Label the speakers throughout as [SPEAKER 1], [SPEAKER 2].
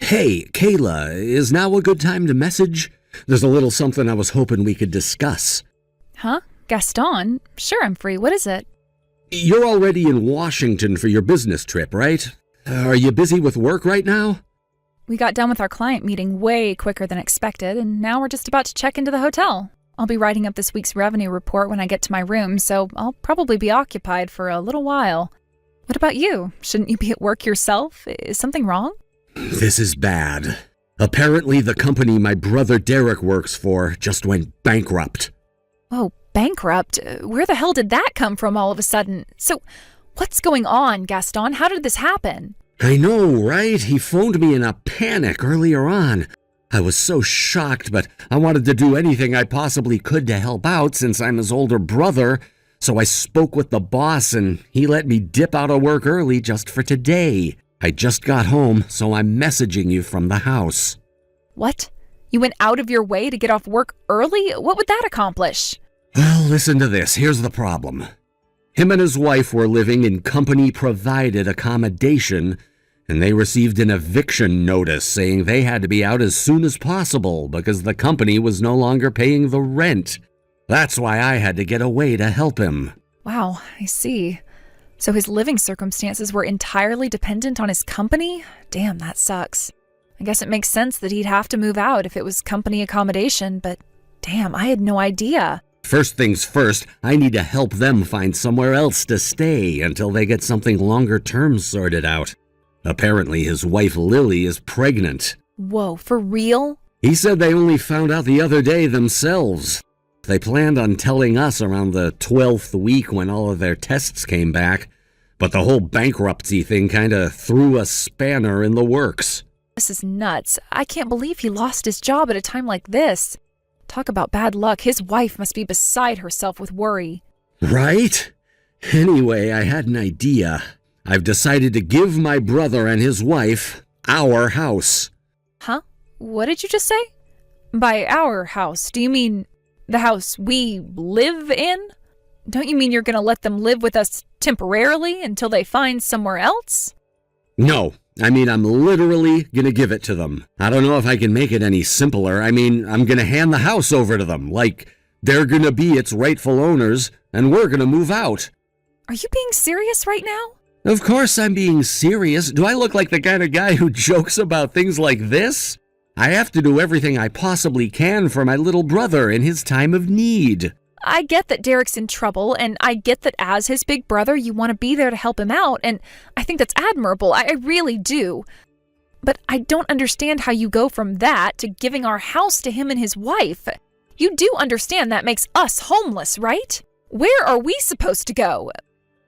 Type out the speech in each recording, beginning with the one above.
[SPEAKER 1] Hey, Kayla, is now a good time to message? There's a little something I was hoping we could discuss.
[SPEAKER 2] Huh? Gaston? Sure, I'm free. What is it?
[SPEAKER 1] You're already in Washington for your business trip, right? Are you busy with work right now?
[SPEAKER 2] We got done with our client meeting way quicker than expected, and now we're just about to check into the hotel. I'll be writing up this week's revenue report when I get to my room, so I'll probably be occupied for a little while. What about you? Shouldn't you be at work yourself? Is something wrong?
[SPEAKER 1] This is bad. Apparently the company my brother Derek works for just went bankrupt.
[SPEAKER 2] Oh, bankrupt? Where the hell did that come from all of a sudden? So, what's going on, Gaston? How did this happen?
[SPEAKER 1] I know, right? He phoned me in a panic earlier on. I was so shocked, but I wanted to do anything I possibly could to help out since I'm his older brother. So I spoke with the boss and he let me dip out of work early just for today. I just got home, so I'm messaging you from the house.
[SPEAKER 2] What? You went out of your way to get off work early? What would that accomplish?
[SPEAKER 1] Well, listen to this. Here's the problem. Him and his wife were living in company-provided accommodation, and they received an eviction notice saying they had to be out as soon as possible because the company was no longer paying the rent. That's why I had to get away to help him.
[SPEAKER 2] Wow, I see. So his living circumstances were entirely dependent on his company? Damn, that sucks. I guess it makes sense that he'd have to move out if it was company accommodation, but damn, I had no idea.
[SPEAKER 1] First things first, I need to help them find somewhere else to stay until they get something longer term sorted out. Apparently his wife Lily is pregnant.
[SPEAKER 2] Whoa, for real?
[SPEAKER 1] He said they only found out the other day themselves. They planned on telling us around the 12th week when all of their tests came back, but the whole bankruptcy thing kinda threw a spanner in the works.
[SPEAKER 2] This is nuts. I can't believe he lost his job at a time like this. Talk about bad luck. His wife must be beside herself with worry.
[SPEAKER 1] Right? Anyway, I had an idea. I've decided to give my brother and his wife our house.
[SPEAKER 2] Huh? What did you just say? By our house, do you mean the house we live in? Don't you mean you're going to let them live with us temporarily until they find somewhere else?
[SPEAKER 1] No, I mean I'm literally going to give it to them. I don't know if I can make it any simpler. I mean, I'm going to hand the house over to them. Like, they're going to be its rightful owners, and we're going to move out.
[SPEAKER 2] Are you being serious right now?
[SPEAKER 1] Of course I'm being serious. Do I look like the kind of guy who jokes about things like this? I have to do everything I possibly can for my little brother in his time of need.
[SPEAKER 2] I get that Derek's in trouble, and I get that as his big brother, you want to be there to help him out, and I think that's admirable. I really do. But I don't understand how you go from that to giving our house to him and his wife. You do understand that makes us homeless, right? Where are we supposed to go?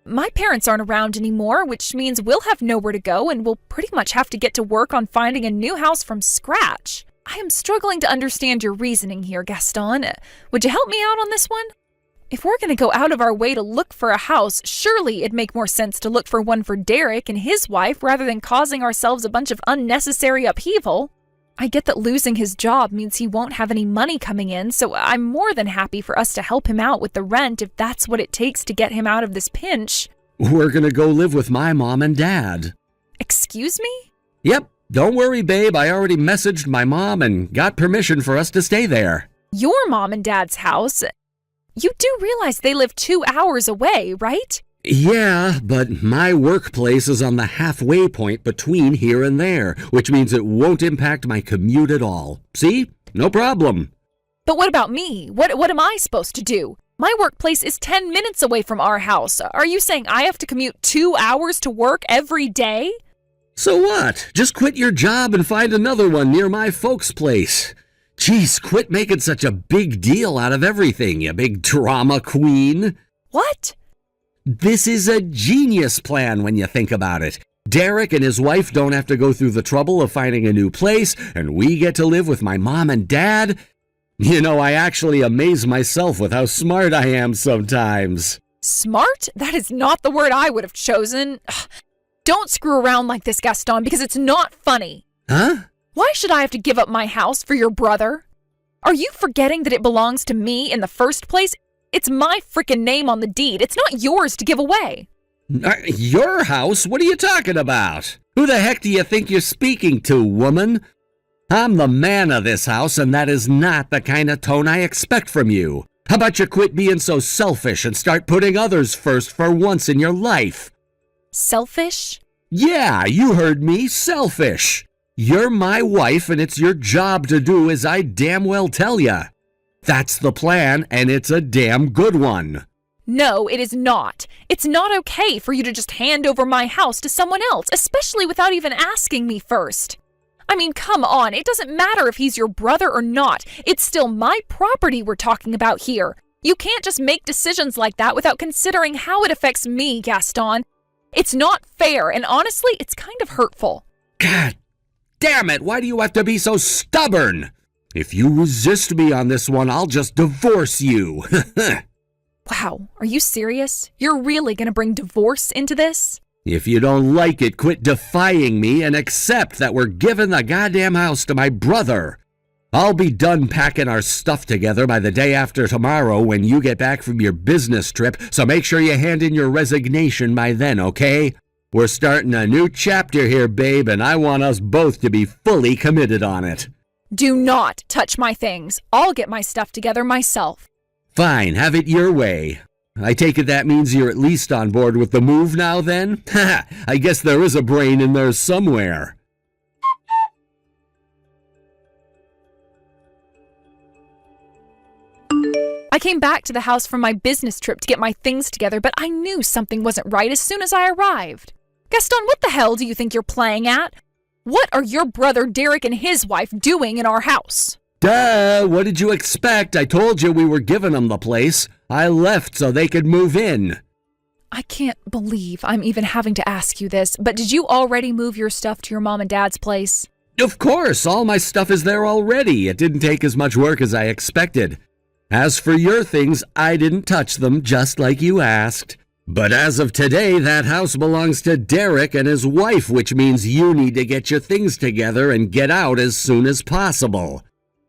[SPEAKER 2] My parents aren't around anymore, which means we'll have nowhere to go, and we'll pretty much have to get to work on finding a new house from scratch. I am struggling to understand your reasoning here, Gaston. Would you help me out on this one? If we're going to go out of our way to look for a house, surely it'd make more sense to look for one for Derek and his wife rather than causing ourselves a bunch of unnecessary upheaval. I get that losing his job means he won't have any money coming in, so I'm more than happy for us to help him out with the rent if that's what it takes to get him out of this pinch.
[SPEAKER 1] We're going to go live with my mom and dad.
[SPEAKER 2] Excuse me?
[SPEAKER 1] Yep. Don't worry, babe. I already messaged my mom and got permission for us to stay there.
[SPEAKER 2] Your mom and dad's house? You do realize they live 2 hours away, right?
[SPEAKER 1] Yeah, but my workplace is on the halfway point between here and there, which means it won't impact my commute at all. See? No problem.
[SPEAKER 2] But what about me? What am I supposed to do? My workplace is 10 minutes away from our house. Are you saying I have to commute 2 hours to work every day?
[SPEAKER 1] So what? Just quit your job and find another one near my folks' place. Jeez, quit making such a big deal out of everything, you big drama queen.
[SPEAKER 2] What?
[SPEAKER 1] This is a genius plan when you think about it. Derek and his wife don't have to go through the trouble of finding a new place, and we get to live with my mom and dad. You know, I actually amaze myself with how smart I am sometimes.
[SPEAKER 2] Smart? That is not the word I would have chosen. Ugh. Don't screw around like this, Gaston, because it's not funny.
[SPEAKER 1] Huh?
[SPEAKER 2] Why should I have to give up my house for your brother? Are you forgetting that it belongs to me in the first place? It's my frickin' name on the deed. It's not yours to give away.
[SPEAKER 1] Your house? What are you talking about? Who the heck do you think you're speaking to, woman? I'm the man of this house, and that is not the kind of tone I expect from you. How about you quit being so selfish and start putting others first for once in your life?
[SPEAKER 2] Selfish?
[SPEAKER 1] Yeah, you heard me, selfish. You're my wife, and it's your job to do as I damn well tell ya. That's the plan, and it's a damn good one.
[SPEAKER 2] No, it is not. It's not okay for you to just hand over my house to someone else, especially without even asking me first. I mean, come on, it doesn't matter if he's your brother or not. It's still my property we're talking about here. You can't just make decisions like that without considering how it affects me, Gaston. It's not fair, and honestly, it's kind of hurtful.
[SPEAKER 1] God damn it, why do you have to be so stubborn? If you resist me on this one, I'll just divorce you.
[SPEAKER 2] Wow, are you serious? You're really gonna bring divorce into this?
[SPEAKER 1] If you don't like it, quit defying me and accept that we're giving the goddamn house to my brother. I'll be done packing our stuff together by the day after tomorrow when you get back from your business trip, so make sure you hand in your resignation by then, okay? We're starting a new chapter here, babe, and I want us both to be fully committed on it.
[SPEAKER 2] Do not touch my things. I'll get my stuff together myself.
[SPEAKER 1] Fine, have it your way. I take it that means you're at least on board with the move now, then? Ha! I guess there is a brain in there somewhere.
[SPEAKER 2] I came back to the house from my business trip to get my things together, but I knew something wasn't right as soon as I arrived. Gaston, what the hell do you think you're playing at? What are your brother Derek and his wife doing in our house?
[SPEAKER 1] Duh, what did you expect? I told you we were giving them the place. I left so they could move in.
[SPEAKER 2] I can't believe I'm even having to ask you this, but did you already move your stuff to your mom and dad's place?
[SPEAKER 1] Of course, all my stuff is there already. It didn't take as much work as I expected. As for your things, I didn't touch them, just like you asked. But as of today, that house belongs to Derek and his wife, which means you need to get your things together and get out as soon as possible.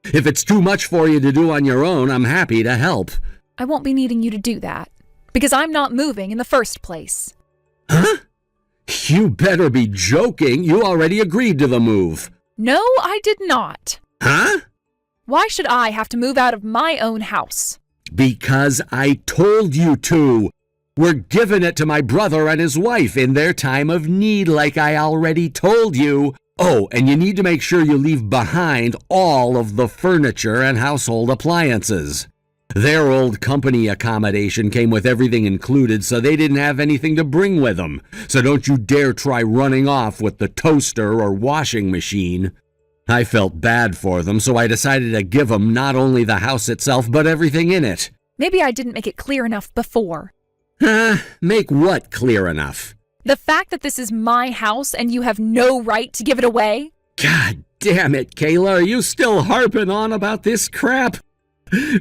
[SPEAKER 1] If it's too much for you to do on your own, I'm happy to help.
[SPEAKER 2] I won't be needing you to do that, because I'm not moving in the first place.
[SPEAKER 1] Huh? You better be joking. You already agreed to the move.
[SPEAKER 2] No, I did not.
[SPEAKER 1] Huh?
[SPEAKER 2] Why should I have to move out of my own house?
[SPEAKER 1] Because I told you to. We're giving it to my brother and his wife in their time of need, like I already told you. Oh, and you need to make sure you leave behind all of the furniture and household appliances. Their old company accommodation came with everything included, so they didn't have anything to bring with them. So don't you dare try running off with the toaster or washing machine. I felt bad for them, so I decided to give them not only the house itself, but everything in it.
[SPEAKER 2] Maybe I didn't make it clear enough before.
[SPEAKER 1] Make what clear enough?
[SPEAKER 2] The fact that this is my house and you have no right to give it away?
[SPEAKER 1] God damn it, Kayla, are you still harping on about this crap?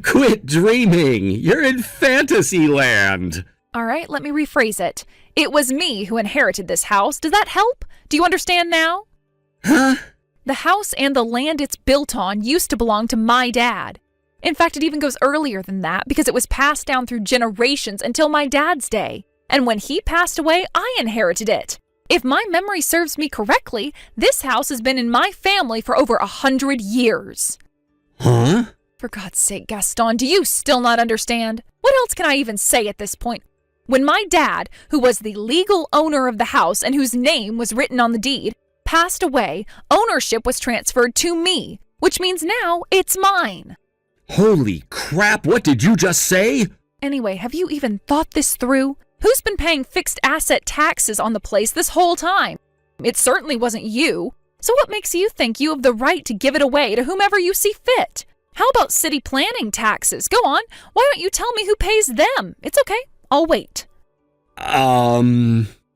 [SPEAKER 1] Quit dreaming. You're in fantasy land.
[SPEAKER 2] All right, let me rephrase it. It was me who inherited this house. Does that help? Do you understand now?
[SPEAKER 1] Huh?
[SPEAKER 2] The house and the land it's built on used to belong to my dad. In fact, it even goes earlier than that because it was passed down through generations until my dad's day. And when he passed away, I inherited it. If my memory serves me correctly, this house has been in my family for over 100 years.
[SPEAKER 1] Huh?
[SPEAKER 2] For God's sake, Gaston, do you still not understand? What else can I even say at this point? When my dad, who was the legal owner of the house and whose name was written on the deed, passed away, ownership was transferred to me, which means now it's mine.
[SPEAKER 1] Holy crap, what did you just say?
[SPEAKER 2] Anyway, have you even thought this through? Who's been paying fixed asset taxes on the place this whole time? It certainly wasn't you. So what makes you think you have the right to give it away to whomever you see fit? How about city planning taxes? Go on. Why don't you tell me who pays them? It's okay. I'll wait.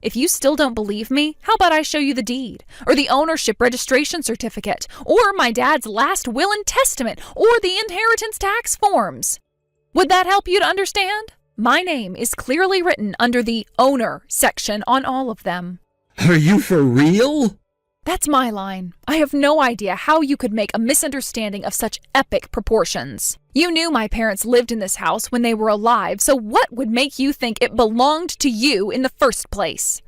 [SPEAKER 2] If you still don't believe me, how about I show you the deed, or the ownership registration certificate, or my dad's last will and testament, or the inheritance tax forms? Would that help you to understand? My name is clearly written under the owner section on all of them.
[SPEAKER 1] Are you for real?
[SPEAKER 2] That's my line. I have no idea how you could make a misunderstanding of such epic proportions. You knew my parents lived in this house when they were alive, so what would make you think it belonged to you in the first place?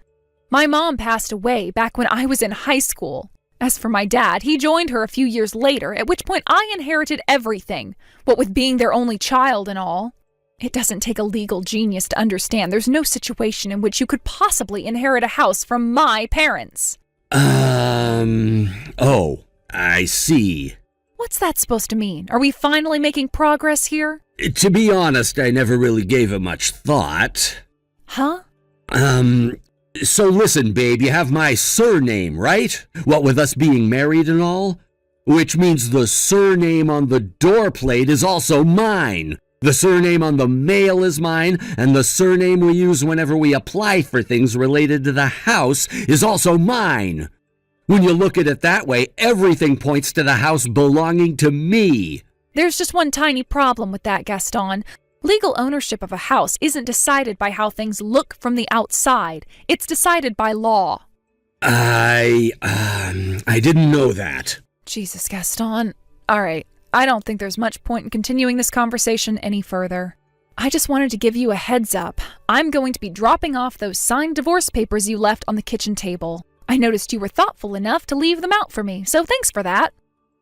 [SPEAKER 2] My mom passed away back when I was in high school. As for my dad, he joined her a few years later, at which point I inherited everything, what with being their only child and all. It doesn't take a legal genius to understand there's no situation in which you could possibly inherit a house from my parents.
[SPEAKER 1] Oh, I see.
[SPEAKER 2] What's that supposed to mean? Are we finally making progress here?
[SPEAKER 1] To be honest, I never really gave it much thought.
[SPEAKER 2] Huh?
[SPEAKER 1] So listen, babe, you have my surname, right? What with us being married and all? Which means the surname on the door plate is also mine. The surname on the mail is mine, and the surname we use whenever we apply for things related to the house is also mine. When you look at it that way, everything points to the house belonging to me.
[SPEAKER 2] There's just one tiny problem with that, Gaston. Legal ownership of a house isn't decided by how things look from the outside. It's decided by law.
[SPEAKER 1] I didn't know that.
[SPEAKER 2] Jesus, Gaston. All right, I don't think there's much point in continuing this conversation any further. I just wanted to give you a heads up. I'm going to be dropping off those signed divorce papers you left on the kitchen table. I noticed you were thoughtful enough to leave them out for me, so thanks for that.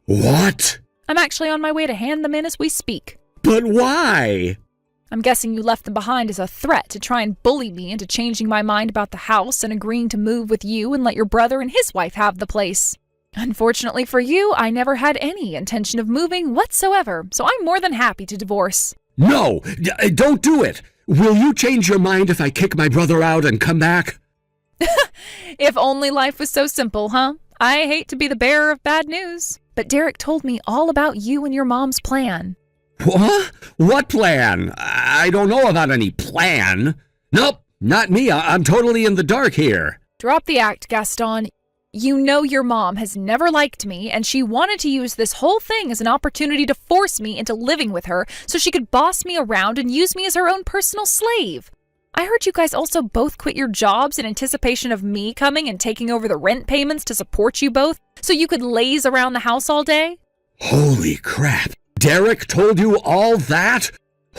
[SPEAKER 1] What?
[SPEAKER 2] I'm actually on my way to hand them in as we speak.
[SPEAKER 1] But why?
[SPEAKER 2] I'm guessing you left them behind as a threat to try and bully me into changing my mind about the house and agreeing to move with you and let your brother and his wife have the place. Unfortunately for you, I never had any intention of moving whatsoever, so I'm more than happy to divorce.
[SPEAKER 1] No, don't do it. Will you change your mind if I kick my brother out and come back?
[SPEAKER 2] If only life was so simple, huh? I hate to be the bearer of bad news, but Derek told me all about you and your mom's plan.
[SPEAKER 1] What? What plan? I don't know about any plan. Nope, not me. I'm totally in the dark here.
[SPEAKER 2] Drop the act, Gaston. You know your mom has never liked me, and she wanted to use this whole thing as an opportunity to force me into living with her so she could boss me around and use me as her own personal slave. I heard you guys also both quit your jobs in anticipation of me coming and taking over the rent payments to support you both so you could laze around the house all day.
[SPEAKER 1] Holy crap. Derek told you all that?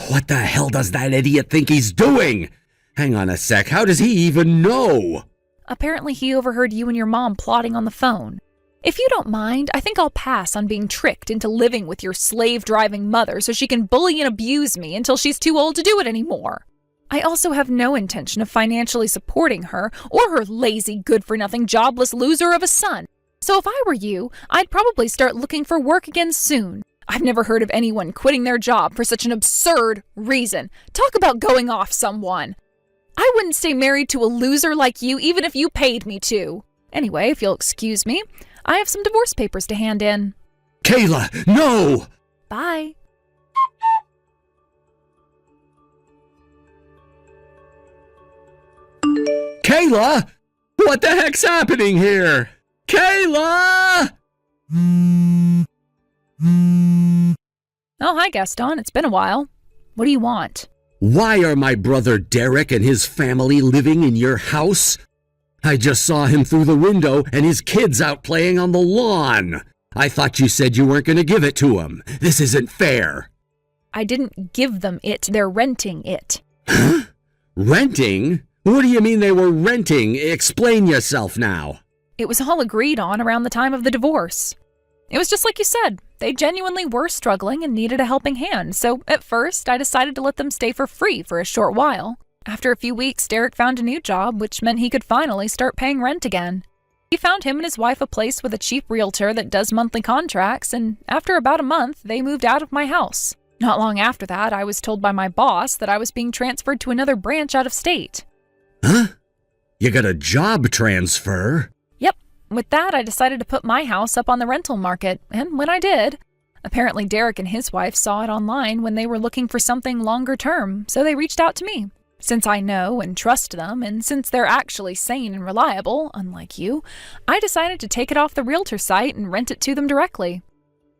[SPEAKER 1] What the hell does that idiot think he's doing? Hang on a sec, how does he even know?
[SPEAKER 2] Apparently he overheard you and your mom plotting on the phone. If you don't mind, I think I'll pass on being tricked into living with your slave-driving mother so she can bully and abuse me until she's too old to do it anymore. I also have no intention of financially supporting her or her lazy, good-for-nothing, jobless loser of a son. So if I were you, I'd probably start looking for work again soon. I've never heard of anyone quitting their job for such an absurd reason. Talk about going off someone. I wouldn't stay married to a loser like you even if you paid me to. Anyway, if you'll excuse me, I have some divorce papers to hand in.
[SPEAKER 1] Kayla, no!
[SPEAKER 2] Bye.
[SPEAKER 1] Kayla! What the heck's happening here? Kayla!
[SPEAKER 2] Oh, hi, Gaston. It's been a while. What do you want?
[SPEAKER 1] Why are my brother Derek and his family living in your house? I just saw him through the window and his kids out playing on the lawn. I thought you said you weren't going to give it to him. This isn't fair.
[SPEAKER 2] I didn't give them it. They're renting it.
[SPEAKER 1] Huh? Renting? What do you mean they were renting? Explain yourself now.
[SPEAKER 2] It was all agreed on around the time of the divorce. It was just like you said. They genuinely were struggling and needed a helping hand, so at first I decided to let them stay for free for a short while. After a few weeks, Derek found a new job, which meant he could finally start paying rent again. He found him and his wife a place with a cheap realtor that does monthly contracts, and after about a month, they moved out of my house. Not long after that, I was told by my boss that I was being transferred to another branch out of state.
[SPEAKER 1] Huh? You got a job transfer?
[SPEAKER 2] Yep. With that, I decided to put my house up on the rental market, and when I did, apparently Derek and his wife saw it online when they were looking for something longer term, so they reached out to me. Since I know and trust them, and since they're actually sane and reliable, unlike you, I decided to take it off the realtor site and rent it to them directly.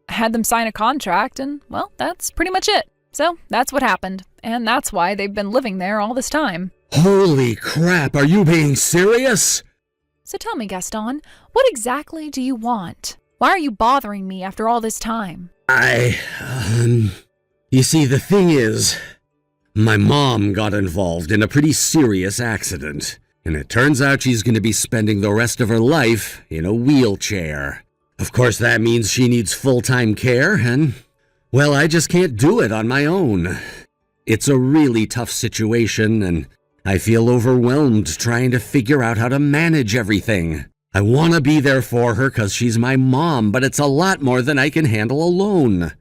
[SPEAKER 2] I had them sign a contract, and, well, that's pretty much it. So that's what happened, and that's why they've been living there all this time.
[SPEAKER 1] Holy crap, are you being serious?
[SPEAKER 2] So tell me, Gaston, what exactly do you want? Why are you bothering me after all this time?
[SPEAKER 1] You see, the thing is, my mom got involved in a pretty serious accident. and it turns out she's going to be spending the rest of her life in a wheelchair. Of course, that means she needs full-time care, and, well, I just can't do it on my own. It's a really tough situation, and I feel overwhelmed trying to figure out how to manage everything. I want to be there for her because she's my mom, but it's a lot more than I can handle alone.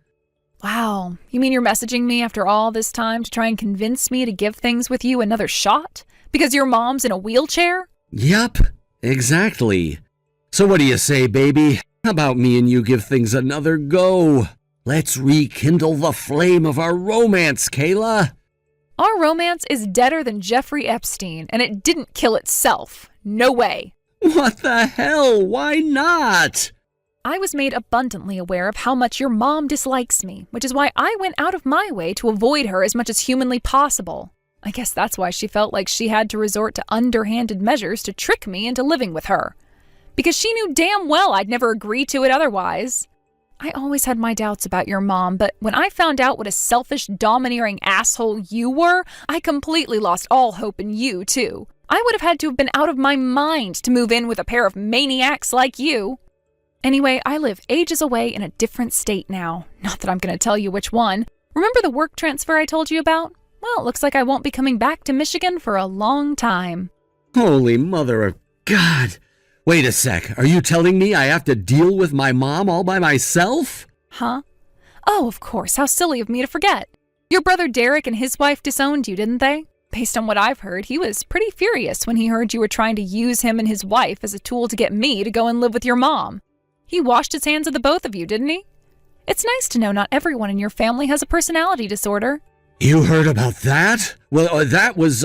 [SPEAKER 2] Wow, you mean you're messaging me after all this time to try and convince me to give things with you another shot? Because your mom's in a wheelchair?
[SPEAKER 1] Yup, exactly. So what do you say, baby? How about me and you give things another go? Let's rekindle the flame of our romance, Kayla.
[SPEAKER 2] Our romance is deader than Jeffrey Epstein, and it didn't kill itself. No way.
[SPEAKER 1] What the hell? Why not?
[SPEAKER 2] I was made abundantly aware of how much your mom dislikes me, which is why I went out of my way to avoid her as much as humanly possible. I guess that's why she felt like she had to resort to underhanded measures to trick me into living with her. Because she knew damn well I'd never agree to it otherwise. I always had my doubts about your mom, but when I found out what a selfish, domineering asshole you were, I completely lost all hope in you, too. I would have had to have been out of my mind to move in with a pair of maniacs like you. Anyway, I live ages away in a different state now. Not that I'm going to tell you which one. Remember the work transfer I told you about? Well, it looks like I won't be coming back to Michigan for a long time.
[SPEAKER 1] Holy mother of God. Wait a sec. Are you telling me I have to deal with my mom all by myself?
[SPEAKER 2] Huh? Oh, of course. How silly of me to forget. Your brother Derek and his wife disowned you, didn't they? Based on what I've heard, he was pretty furious when he heard you were trying to use him and his wife as a tool to get me to go and live with your mom. He washed his hands of the both of you, didn't he? It's nice to know not everyone in your family has a personality disorder.
[SPEAKER 1] You heard about that? Well, that was,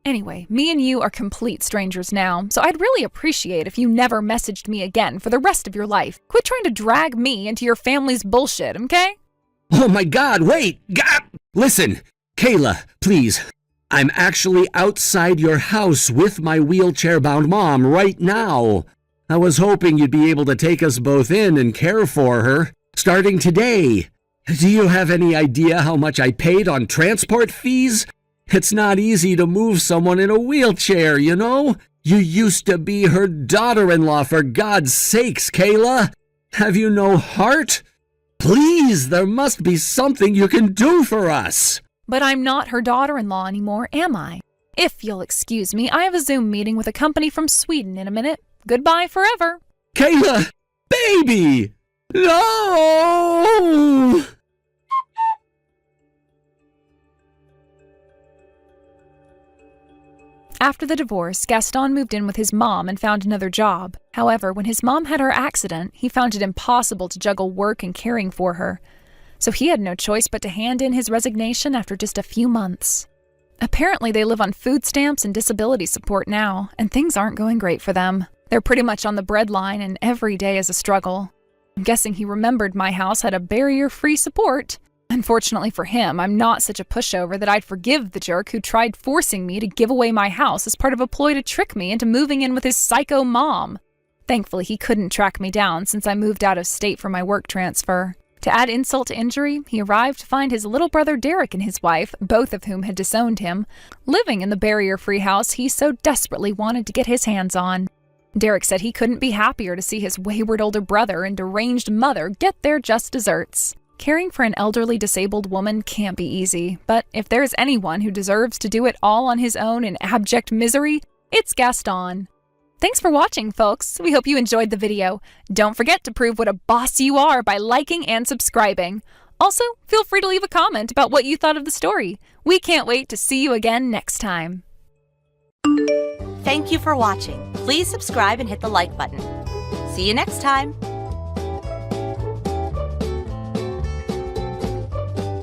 [SPEAKER 2] Anyway, me and you are complete strangers now, so I'd really appreciate if you never messaged me again for the rest of your life. Quit trying to drag me into your family's bullshit, okay?
[SPEAKER 1] Oh my God, wait! Listen, Kayla, please. I'm actually outside your house with my wheelchair-bound mom right now. I was hoping you'd be able to take us both in and care for her, starting today. Do you have any idea how much I paid on transport fees? It's not easy to move someone in a wheelchair, you know? You used to be her daughter-in-law, for God's sakes, Kayla. Have you no heart? Please, there must be something you can do for us.
[SPEAKER 2] But I'm not her daughter-in-law anymore, am I? If you'll excuse me, I have a Zoom meeting with a company from Sweden in a minute. Goodbye forever.
[SPEAKER 1] Kayla, baby! No!
[SPEAKER 2] After the divorce, Gaston moved in with his mom and found another job. However, when his mom had her accident, he found it impossible to juggle work and caring for her. So he had no choice but to hand in his resignation after just a few months. Apparently, they live on food stamps and disability support now, and things aren't going great for them. They're pretty much on the breadline, and every day is a struggle. I'm guessing he remembered my house had a barrier-free support. Unfortunately for him, I'm not such a pushover that I'd forgive the jerk who tried forcing me to give away my house as part of a ploy to trick me into moving in with his psycho mom. Thankfully, he couldn't track me down since I moved out of state for my work transfer. To add insult to injury, he arrived to find his little brother Derek and his wife, both of whom had disowned him, living in the barrier-free house he so desperately wanted to get his hands on. Derek said he couldn't be happier to see his wayward older brother and deranged mother get their just desserts. Caring for an elderly disabled woman can't be easy, but if there is anyone who deserves to do it all on his own in abject misery, it's Gaston. Thanks for watching, folks. We hope you enjoyed the video. Don't forget to prove what a boss you are by liking and subscribing. Also, feel free to leave a comment about what you thought of the story. We can't wait to see you again next time.
[SPEAKER 3] Thank you for watching. Please subscribe and hit the like button. See you next time.